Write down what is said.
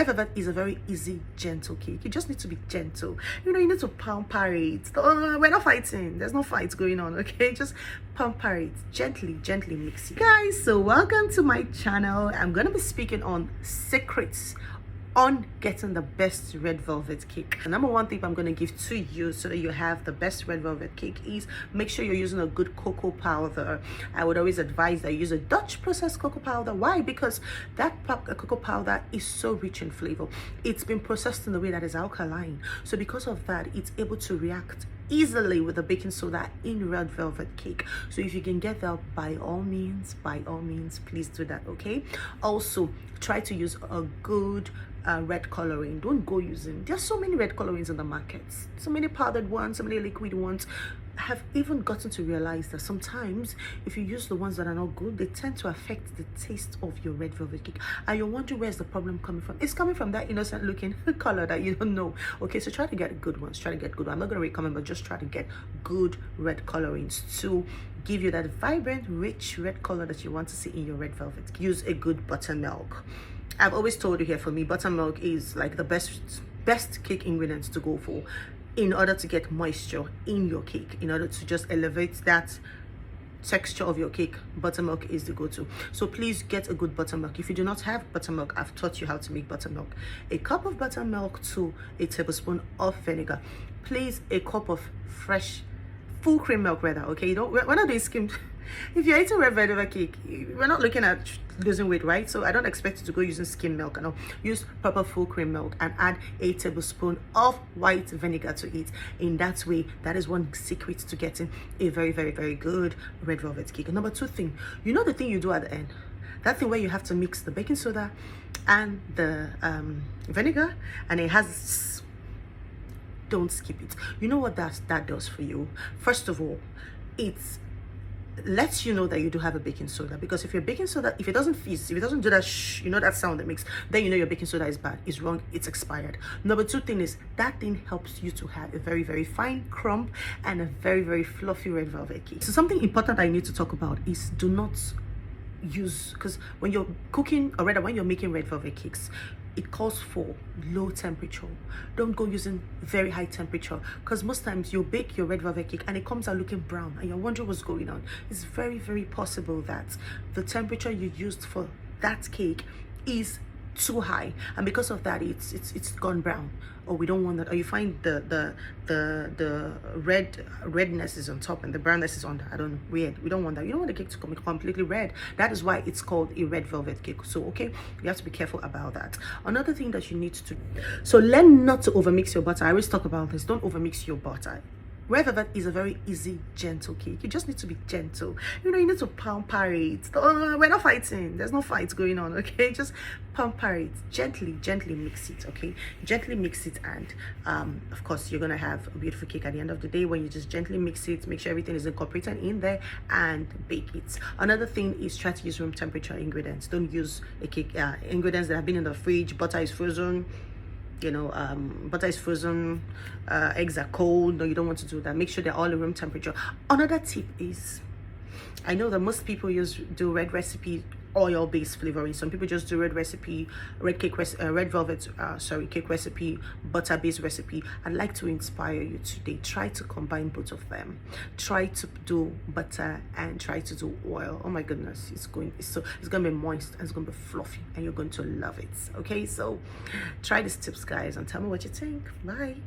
Redvelvet is a very easy, gentle cake. You just need to be gentle. You know, you need to pamper it. We're not fighting. There's no fight going on, okay? Just pamper it. Gently, gently mix it. Guys, so welcome to my channel. I'm going to be speaking on secrets on getting the best red velvet cake. The number one tip I'm going to give to you so that you have the best red velvet cake is make sure you're using a good cocoa powder. I would always advise that you use a Dutch processed cocoa powder. Why? Because that cocoa powder is so rich in flavor. It's been processed in a way that is alkaline, so because of that it's able to react easily with the baking soda in red velvet cake. So if you can get that, by all means, please do that, okay? Also, try to use a good red coloring. Don't go using, there's so many red colorings in the markets, so many powdered ones, so many liquid ones. I have even gotten to realize that sometimes if you use the ones that are not good, they tend to affect the taste of your red velvet cake, and you're wondering where's the problem coming from. It's coming from that innocent looking color that you don't know. Okay, so try to get good ones. I'm not going to recommend, but just try to get good red colorings to give you that vibrant, rich red color that you want to see in your red velvet. Use a good buttermilk. I've always told you here, for me, buttermilk is like the best cake ingredients to go for in order to get moisture in your cake, in order to just elevate that texture of your cake. Buttermilk is the go-to. So please get a good buttermilk. If you do not have buttermilk, I've taught you how to make buttermilk. A cup of buttermilk to a tablespoon of vinegar. Please, a cup of fresh full cream milk, rather, okay? We're not doing skimmed. If you're eating red velvet cake, we're not looking at losing weight, right? So I don't expect you to go using skim milk. No, use proper full cream milk and add a tablespoon of white vinegar to it. In that way, that is one secret to getting a very, very, very good red velvet cake. And number two thing, you know the thing you do at the end, that thing where you have to mix the baking soda and the vinegar, and it has, don't skip it. You know what that does for you? First of all, it's lets you know that you do have a baking soda, because if your baking soda, if it doesn't fizz, if it doesn't do that shh, you know, that sound that makes, then you know your baking soda is bad, is wrong, it's expired. Number two thing is that thing helps you to have a very, very fine crumb and a very, very fluffy red velvet cake. So something important I need to talk about is do not use, because when you're cooking, or rather when you're making red velvet cakes, it calls for low temperature. Don't go using very high temperature, because most times you'll bake your red velvet cake and it comes out looking brown and you're wondering what's going on. It's very, very possible that the temperature you used for that cake is too high, and because of that it's gone brown, or we don't want that, or you find the redness is on top and the brownness is on the, I don't know, weird. We don't want that. You don't want the cake to come completely red. That is why it's called a red velvet cake. So okay, you have to be careful about that. Another thing that you need to do, so learn not to overmix your butter. I always talk about this. Don't overmix your butter. Red velvet is a very easy, gentle cake. You just need to be gentle. You know, you need to pamper it. We're not fighting. There's no fight going on, okay? Just pamper it. Gently, gently mix it, okay? Gently mix it, and of course, you're gonna have a beautiful cake at the end of the day when you just gently mix it, make sure everything is incorporated in there, and bake it. Another thing is try to use room temperature ingredients. Don't use a cake ingredients that have been in the fridge. Butter is frozen. You know, butter is frozen, eggs are cold. No, you don't want to do that. Make sure they're all in room temperature. Another tip is, I know that most people do red recipe oil based flavoring. Some people just do red velvet cake recipe, butter based recipe. I'd like to inspire you today. Try to combine both of them. Try to do butter and try to do oil. Oh my goodness, it's gonna be moist and it's gonna be fluffy and you're going to love it. Okay, so try these tips, guys, and tell me what you think. Bye.